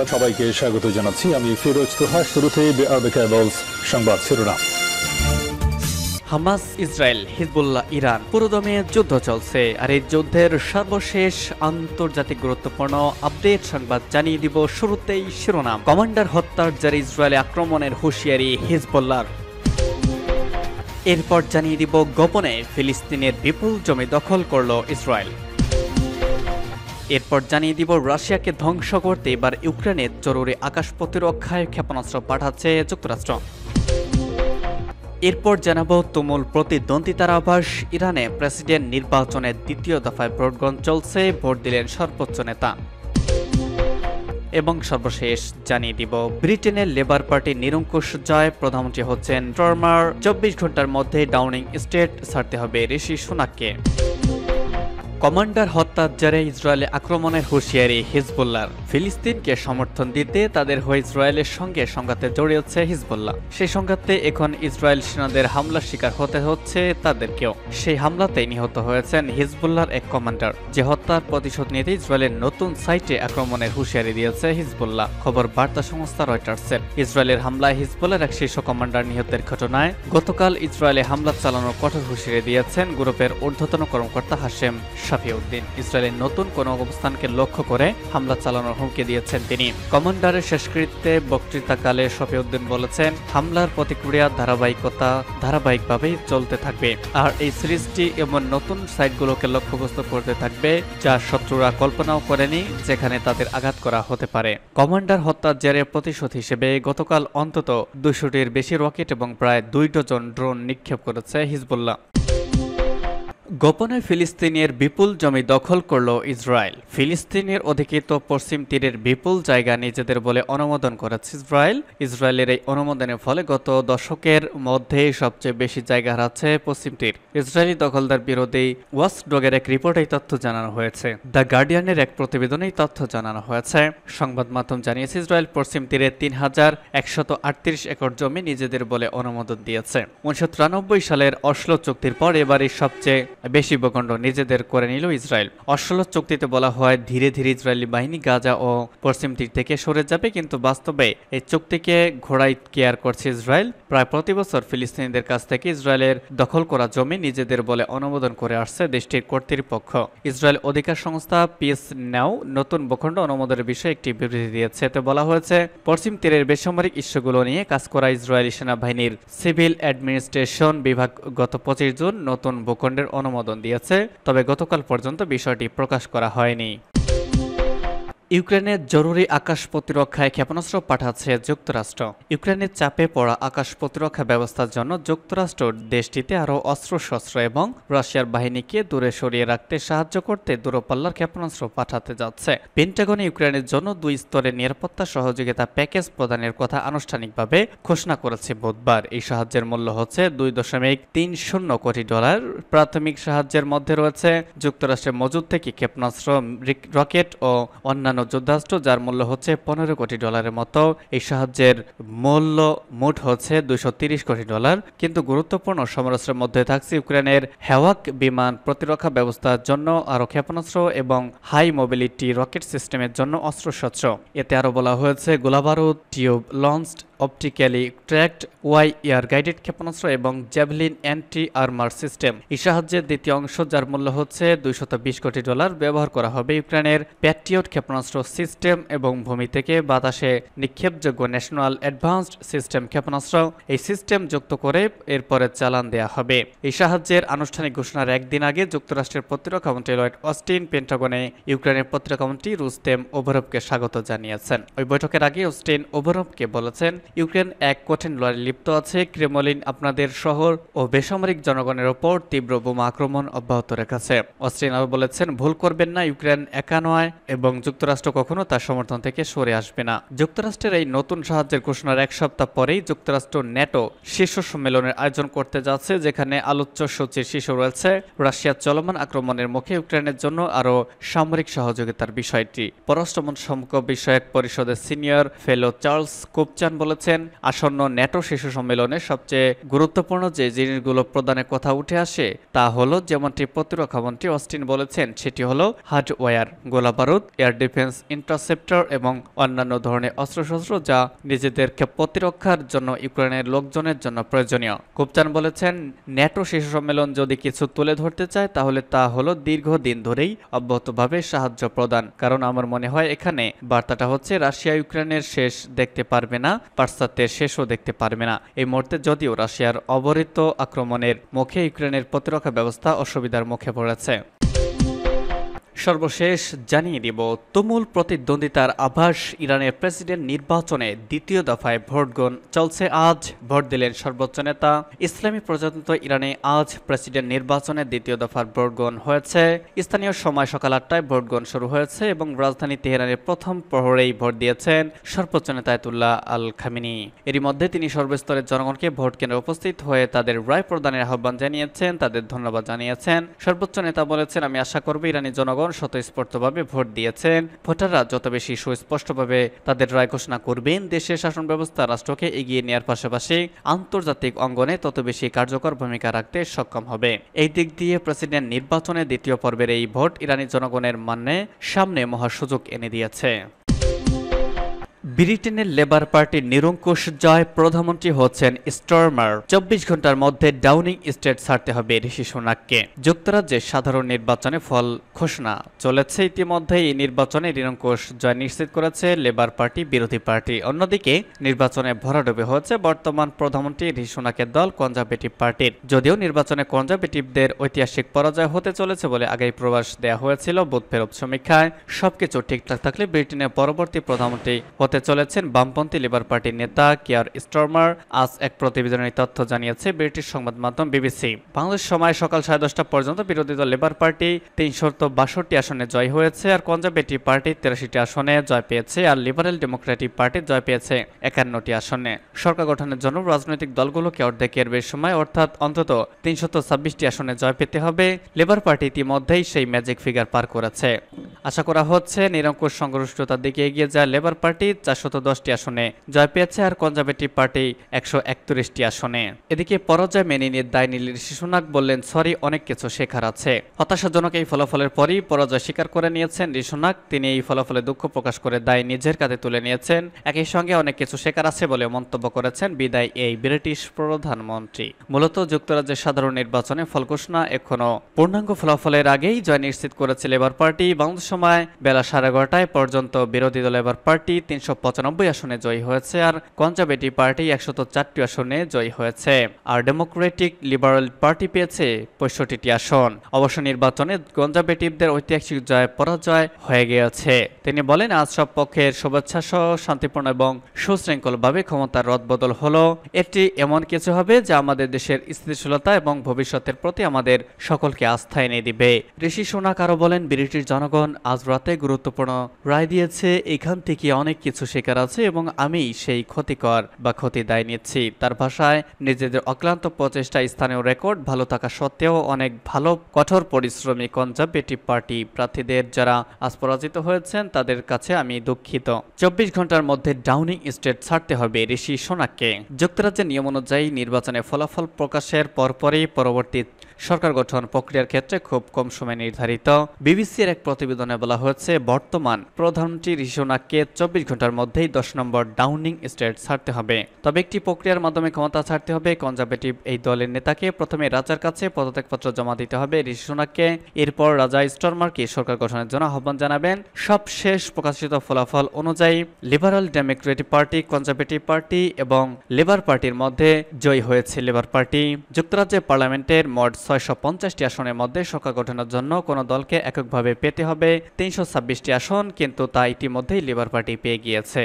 সংবাদ সবাইকে স্বাগত জানাচ্ছি। আমি ফিরোজ তোহা। শুরুতেই সংবাদ শিরোনাম। হামাস, ইসরায়েল, হিজবুল্লাহ, ইরান পুরোদমে যুদ্ধ চলছে। আর এই যুদ্ধের সর্বশেষ আন্তর্জাতিক গুরুত্বপূর্ণ আপডেট সংবাদ জানিয়ে দিব। শুরুতেই শিরোনাম। কমান্ডার হত্যার জেরে ইসরায়েলে আক্রমণের হুঁশিয়ারি হিজবুল্লাহর। এরপর জানিয়ে দিব গোপনে ফিলিস্তিনের বিপুল জমি দখল করল ইসরায়েল। এরপর জানিয়ে দিব রাশিয়াকে ধ্বংস করতে এবার ইউক্রেনের জরুরি আকাশ প্রতিরক্ষায় ক্ষেপণাস্ত্র পাঠাচ্ছে যুক্তরাষ্ট্র। এরপর জানাবো তুমুল প্রতিদ্বন্দ্বিতার আভাস ইরানে। প্রেসিডেন্ট নির্বাচনের দ্বিতীয় দফায় ভোটগ্রহণ চলছে, ভোট দিলেন সর্বোচ্চ নেতা। এবং সর্বশেষ জানিয়ে দিব ব্রিটেনের লেবার পার্টির নিরঙ্কুশ জয়, প্রধানমন্ত্রী হচ্ছেন স্টারমার। 24 ঘন্টার মধ্যে ডাউনিং স্ট্রিট ছাড়তে হবে ঋষি সুনাককে। কমান্ডার হত্যার জেরে ইসরায়েলে আক্রমণের হুঁশিয়ারি হিজবুল্লাহর। ফিলিস্তিনকে সমর্থন দিতে তাদের হয়ে ইসরায়েলের সঙ্গে সংঘাতে জড়িয়েছে হিজবুল্লাহ। সেই সংঘাতে এখন ইসরায়েল সেনাদের হামলার শিকার হতে হচ্ছে তাদেরকেও। সেই হামলাতেই নিহত হয়েছেন হিজবুল্লাহর এক কমান্ডার, যে হত্যার প্রতিশোধ নিতে ইসরায়েলের নতুন সাইটে আক্রমণের হুঁশিয়ারি দিয়েছে হিজবুল্লাহ। খবর বার্তা সংস্থা রয়টার্সের। ইসরায়েলের হামলায় হিজবুল্লাহর এক শীর্ষ কমান্ডার নিহতের ঘটনায় গতকাল ইসরায়েলে হামলা চালানোর কঠোর হুঁশিয়ারি দিয়েছেন গ্রুপের ঊর্ধ্বতন কর্মকর্তা হাশেম শাফিউদ্দিন। ইসরায়েলের নতুন কোন অবস্থানকে লক্ষ্য করে হামলা চালানোর হুমকি দিয়েছেন তিনি। কমান্ডারের শেষকৃত্যে বক্তৃতাকালে শাফিউদ্দিন বলেছেন, হামলার প্রতিক্রিয়া ধারাবাহিকভাবেই চলতে থাকবে। আর এই সিরিজটি এমন নতুন সাইটগুলোকে লক্ষ্যবস্তু করতে থাকবে যা শত্রুরা কল্পনাও করেনি, যেখানে তাদের আঘাত করা হতে পারে। কমান্ডার হত্যার জেরে প্রতিশোধ হিসেবে গতকাল অন্তত 200টির বেশি রকেট এবং প্রায় 2 ডজন ড্রোন নিক্ষেপ করেছে হিজবুল্লাহ। গোপনে ফিলিস্তিনের বিপুল জমি দখল করল ইসরায়েল। ফিলিস্তিনের অধিকৃত পশ্চিম তীরের বিপুল জায়গা নিজেদের বলে অনুমোদন করেছে ইসরায়েল। ইসরায়েলের এই অনুমোদনের ফলে গত দশকের মধ্যে সবচেয়ে বেশি জায়গা হারাচ্ছে পশ্চিম তীর। ইসরায়েলি দখলদার বিরোধী ওয়াচডগের এক রিপোর্টে এই তথ্য জানানো হয়েছে। দ্য গার্ডিয়ানের এক প্রতিবেদনে এই তথ্য জানানো হয়েছে। সংবাদ মাধ্যম জানিয়েছে, ইসরায়েল পশ্চিম তীরে 3138 একর জমি নিজেদের বলে অনুমোদন দিয়েছে। 1993 সালের অসলো চুক্তির পর এবারই সবচেয়ে বেশি ভূখণ্ড নিজেদের করে নিল ইসরায়েল। অসলো চুক্তিতে বলা হয় ধীরে ধীরে ইসরায়েলি বাহিনী গাজা ও পশ্চিম তীর থেকে সরে যাবে, কিন্তু বাস্তবে এই চুক্তিকে ঘোড়ায় কেয়ার করছে ইসরায়েল। প্রায় প্রতি বছর ফিলিস্তিনিদের কাছ থেকে ইসরায়েলের দখল করা জমি নিজেদের বলে অনুমোদন করে আসছে দেশটির কর্তৃপক্ষ। ইসরায়েল অধিকার সংস্থা পিস নাও নতুন ভূখণ্ড অনুমোদনের বিষয়ে একটি বিবৃতি দিয়েছে। এতে বলা হয়েছে, পশ্চিম তীরের বেসামরিক ইস্যুগুলো নিয়ে কাজ করা ইসরায়েলি সেনাবাহিনীর সিভিল অ্যাডমিনিস্ট্রেশন বিভাগ গত 25 জুন নতুন ভূখণ্ডের অনুমোদন দিয়েছে, তবে গতকাল পর্যন্ত বিষয়টি প্রকাশ করা হয়নি। ইউক্রেনের জরুরি আকাশ প্রতিরক্ষায় ক্ষেপণাস্ত্র পাঠাচ্ছে যুক্তরাষ্ট্র। ইউক্রেনের চাপে পড়া আকাশ প্রতিরক্ষা ব্যবস্থার জন্য যুক্তরাষ্ট্র দেশটিতে আরও অস্ত্রশস্ত্র এবং রাশিয়ার বাহিনীকে দূরে সরিয়ে রাখতে সাহায্য করতে দূরপাল্লার ক্ষেপণাস্ত্র পাঠাতে যাচ্ছে। পেন্টাগনে ইউক্রেনের জন্য 2 স্তরের নিরাপত্তা সহযোগিতা প্যাকেজ প্রদানের কথা আনুষ্ঠানিকভাবে ঘোষণা করেছে বুধবার। এই সাহায্যের মূল্য হচ্ছে $2.30 কোটি। প্রাথমিক সাহায্যের মধ্যে রয়েছে যুক্তরাষ্ট্রের মজুদ থেকে ক্ষেপণাস্ত্র, রকেট ও অন্যান্য যুদ্ধাস্ত্র, যার মূল্য হচ্ছে $15 কোটি মতো। এই সাহায্যের মূল্য মোট হচ্ছে $230 কোটি। কিন্তু গুরুত্বপূর্ণ সমরাস্ত্রের মধ্যে থাকছে ইউক্রেনের হ্যাওয়াক বিমান প্রতিরক্ষা ব্যবস্থার জন্য আরও ক্ষেপণাস্ত্র এবং হাই মোবিলিটি রকেট সিস্টেমের জন্য অস্ত্রশস্ত্র। এতে আরও বলা হয়েছে গোলাবারুদ, tube launched, optically tracked, air guided ক্ষেপণাস্ত্র এবং জ্যাভলিন অ্যান্টি আর্মার সিস্টেম। এই সাহায্যের দ্বিতীয় অংশ, যার মূল্য হচ্ছে $220 কোটি, ব্যবহার করা হবে ইউক্রেনের প্যাট্রিয়ট ক্ষেপণাস্ত্র সিস্টেম এবং ভূমি থেকে বাতাসে নিক্ষেপযোগ্য ন্যাশনাল অ্যাডভান্সড সিস্টেম ক্ষেপণাস্ত্র। এই সিস্টেম যুক্ত করে এরপরে চালান দেয়া হবে। এই সাহায্যের আনুষ্ঠানিক ঘোষণার একদিন আগে যুক্তরাষ্ট্রের প্রতিরক্ষামন্ত্রী লয়েড অস্টিন পেন্টাগনে ইউক্রেনের প্রতিরক্ষামন্ত্রী রুস্তেম ওভরভকে স্বাগত জানিয়েছেন। ওই বৈঠকের আগে অস্টিন ওভরভকে বলেছেন, ইউক্রেন এক কঠিন লড়াই লিপ্ত আছে। ক্রেমলিন আপনাদের শহর ও বেসামরিক জনগণের ওপর তীব্র বোমা আক্রমণ অব্যাহত রেখেছে। অস্টিন আরও বলেছেন, ভুল করবেন না, ইউক্রেন একা নয় এবং যুক্তরাষ্ট্র কখনো তার সমর্থন থেকে সরে আসবে না। যুক্তরাষ্ট্রের এই নতুন সাহায্যের ঘোষণার এক সপ্তাহ পরেই যুক্তরাষ্ট্র ন্যাটো শীর্ষ সম্মেলনের আয়োজন করতে যাচ্ছে, যেখানে আলোচ্য সূচির শীর্ষে রয়েছে রাশিয়ার চলমান আক্রমণের মুখে ইউক্রেনের জন্য আরও সামরিক সহযোগিতার বিষয়টি। পররাষ্ট্র মন্ত্রী বিষয়ক পরিষদের সিনিয়র ফেলো চার্লস কুপচান বলেছেন, বলেছেন, আসন্ন ন্যাটো শীর্ষ সম্মেলনে সবচেয়ে গুরুত্বপূর্ণ যে জিনিসগুলো প্রদানের কথা উঠে আসে তা হলো, যেমনটি প্রতিরক্ষামন্ত্রী অস্টিন বলেছেন, সেটি হলো হার্ডওয়্যার, গোলাবারুদ, এয়ার ডিফেন্স ইন্টারসেপ্টর এবং অন্যান্য ধরনের অস্ত্রশস্ত্র যা নিজেদেরকে প্রতিরক্ষার জন্য ইউক্রেনের লোকজনের জন্য প্রয়োজনীয়। কুপচান বলেছেন, ন্যাটো শীর্ষ সম্মেলন যদি কিছু তুলে ধরতে চায় তাহলে তা হলো দীর্ঘদিন ধরেই অব্যাহতভাবে সাহায্য প্রদান। কারণ আমার মনে হয় এখানে বার্তাটা হচ্ছে রাশিয়া ইউক্রেনের শেষ দেখতে পারবে না, পাশ্চাত্যের শেষও দেখতে পারবে না। এই মুহূর্তে যদিও রাশিয়ার অবরিত আক্রমণের মুখে ইউক্রেনের প্রতিরক্ষা ব্যবস্থা অসুবিধার মুখে পড়েছে। সর্বশেষ জানিয়ে দিব, তুমুল প্রতিদ্বন্দ্বিতার আভাস ইরানের প্রেসিডেন্ট নির্বাচনে দ্বিতীয় দফায় ভোটগ্রহণ চলছে আজ। ভোট দিলেন সর্বোচ্চ নেতা। ইসলামী প্রজাতন্ত্র ইরানে আজ প্রেসিডেন্ট নির্বাচনে দ্বিতীয় দফার ভোটগ্রহণ হয়েছে। স্থানীয় সময় সকাল ৮টায় ভোটগ্রহণ শুরু হয়েছে এবং রাজধানী তেহরানের প্রথম প্রহরেই ভোট দিয়েছেন সর্বোচ্চ নেতা আয়াতুল্লাহ আল খামেনি। এরই মধ্যে তিনি সর্বস্তরের জনগণকে ভোট কেন্দ্রে উপস্থিত হয়ে তাদের রায় প্রদানের আহ্বান জানিয়েছেন, তাদের ধন্যবাদ জানিয়েছেন। সর্বোচ্চ নেতা বলেছেন, আমি আশা করব ইরানি জনগণ স্বতঃস্ফূর্তভাবে ভোট দিয়েছেন। ভোটাররা যত বেশি সুস্পষ্টভাবে তাদের রায় ঘোষণা করবেন, দেশের শাসন ব্যবস্থা রাষ্ট্রকে এগিয়ে নেওয়ার পাশাপাশি আন্তর্জাতিক অঙ্গনে তত বেশি কার্যকর ভূমিকা রাখতে সক্ষম হবে। এই দিক দিয়ে প্রেসিডেন্ট নির্বাচনের দ্বিতীয় পর্বের এই ভোট ইরানি জনগণের সামনে মহা সুযোগ এনে দিয়েছে। ব্রিটেনের লেবার পার্টির নিরঙ্কুশ জয়, প্রধানমন্ত্রী হচ্ছেন স্টারমার। ২৪ ঘন্টার মধ্যে ডাউনিং স্ট্রিট ছাড়তে হবে ঋষি সুনাককে। যুক্তরাজ্যের সাধারণ নির্বাচনে ফল ঘোষণা চলেছে। ইতিমধ্যে এই নির্বাচনে নিরঙ্কুশ জয় নিশ্চিত করেছে লেবার পার্টি বিরোধী পার্টি। অন্যদিকে নির্বাচনে ভরাডুবি হচ্ছে বর্তমান প্রধানমন্ত্রী ঋষি সুনাকের দল কনজারভেটিভ পার্টির। যদিও নির্বাচনে কনজারভেটিভদের ঐতিহাসিক পরাজয় হতে চলেছে বলে আগেই প্রবাস দেওয়া হয়েছিল বুথ ফেরত সমীক্ষায়। সবকিছু ঠিকঠাক থাকলে ব্রিটেনের পরবর্তী প্রধানমন্ত্রী হতে চলেছেন বামপন্থী লেবার পার্টির নেতা কিয়ার স্টারমার। আজ এক প্রতিবেদনে তথ্য জানিয়েছে ব্রিটিশ সংবাদ মাধ্যম বিবিসি। বাংলাদেশ সময় সকাল 10:30 পর্যন্ত বিরোধী দল লেবার পার্টি ৩৬২ আসনে জয় হয়েছে, আর কনজারভেটিভ পার্টি ৮৩টি আসনে জয় পেয়েছে, আর লিবারেল ডেমোক্রেটিক পার্টি জয় পেয়েছে ৫১টি আসনে। সরকার গঠনের জন্য রাজনৈতিক দলগুলোকে অর্ধেকের বেশি সময় অর্থাৎ অন্তত ৩২৬টি আসনে জয় পেতে হবে। লেবার পার্টি ইতিমধ্যেই সেই ম্যাজিক ফিগার পার করেছে। আশা করা হচ্ছে নিরঙ্কুশ সংখ্যাগরিষ্ঠতার দিকে এগিয়ে যায় লেবার পার্টি ৪১০টি আসনে জয় পেয়েছে, আর কনজারভেটিভ পার্টি ১৩১টি আসনে। এদিকে পরাজয় মেনে নিয়ে দায় নিলেন ঋষি সুনাক, বললেন, সরি, অনেক কিছু শেখার আছে। হতাশাজনক এই ফলাফলের পরই পরাজয় স্বীকার করে নিয়েছেন ঋষি সুনাক। তিনি এই ফলাফলে দুঃখ প্রকাশ করে দায় নিজের কাঁধে তুলে নিয়েছেন। একই সঙ্গে অনেক কিছু শেখার আছে বলে মন্তব্য করেছেন বিদায় এই ব্রিটিশ প্রধানমন্ত্রী। মূলত যুক্তরাজ্যের সাধারণ নির্বাচনে ফল ঘোষণা এখনো পূর্ণাঙ্গ ফলাফলের আগেই জয় নিশ্চিত করেছে লেবার পার্টি। বাংলাদেশ সময় বেলা 11:30 পর্যন্ত বিরোধী দল লেবার পার্টি ৩৯৫ আসনে জয়ী হয়েছে, আর কনজারভেটিভ পার্টি ১০৪টি আসনে জয়ী হয়েছে, আর ডেমোক্রেটিক লিবারেল পার্টি পেয়েছে ৬৫টি আসন। অবশ্য নির্বাচনে কনজারভেটিভদের ঐতিহাসিক জয় পরাজয় হয়ে গিয়েছে। তিনি বলেন, আজ সব পক্ষের শুভেচ্ছা সহ শান্তিপূর্ণ এবং সুশৃঙ্খলভাবে ক্ষমতার রদবদল হলো। এটি এমন কিছু হবে যা আমাদের দেশের স্থিতিশীলতা এবং ভবিষ্যতের প্রতি আমাদের সকলকে আস্থা এনে দিবে। ঋষি সুনাক আরও বলেন, ব্রিটিশ জনগণ আজ রাতে গুরুত্বপূর্ণ রায় দিয়েছে। এখান থেকে অনেক কিছু শেখার আছে এবং আমি সেই ক্ষতিকর বা ক্ষতি দায় নিচ্ছি। তার ভাষায়, নিজেদের অক্লান্ত প্রচেষ্টা, স্থানীয় রেকর্ড ভালো থাকা সত্ত্বেও অনেক ভালো কঠোর পরিশ্রমী কনজারভেটিভ পার্টি প্রার্থীদের যারা আজ পরাজিত হয়েছেন তাদের কাছে আমি দুঃখিত। ২৪ ঘন্টার মধ্যে ডাউনিং স্ট্রিট ছাড়তে হবে ঋষি সুনাককে। যুক্তরাজ্যের নিয়ম অনুযায়ী নির্বাচনে ফলাফল প্রকাশের পরপরই পরবর্তী সরকার গঠন প্রক্রিয়ার ক্ষেত্রে খুব কম সময় নির্ধারিত। বিবিসির এক প্রতিবেদনে বলা হয়েছে, বর্তমান প্রধানমন্ত্রী ঋষি সুনাককে ২৪ ঘন্টার মধ্যেই ১০ নম্বর ডাউনিং স্ট্রিট ছাড়তে হবে। তবে একটি প্রক্রিয়ার মাধ্যমে ক্ষমতা ছাড়তে হবে। কনজারভেটিভ এই দলের নেতাকে প্রথমে রাজার কাছে পদত্যাগপত্র জমা দিতে হবে ঋষি সুনাককে। এরপর রাজা স্টারমারকে সরকার গঠনের জন্য আহ্বান জানাবেন। সব শেষ প্রকাশিত ফলাফল অনুযায়ী liberal Democratic party, conservative party এবং লেবার পার্টির মধ্যে জয়ী হয়েছে লেবার পার্টি। যুক্তরাজ্যের পার্লামেন্টের মোট ৬৫০টি আসনের মধ্যে সরকার গঠনের জন্য কোনো দলকে এককভাবে পেতে হবে ৩২৬টি আসন, কিন্তু তা ইতিমধ্যেই লেবার পার্টি পেয়ে গিয়েছে।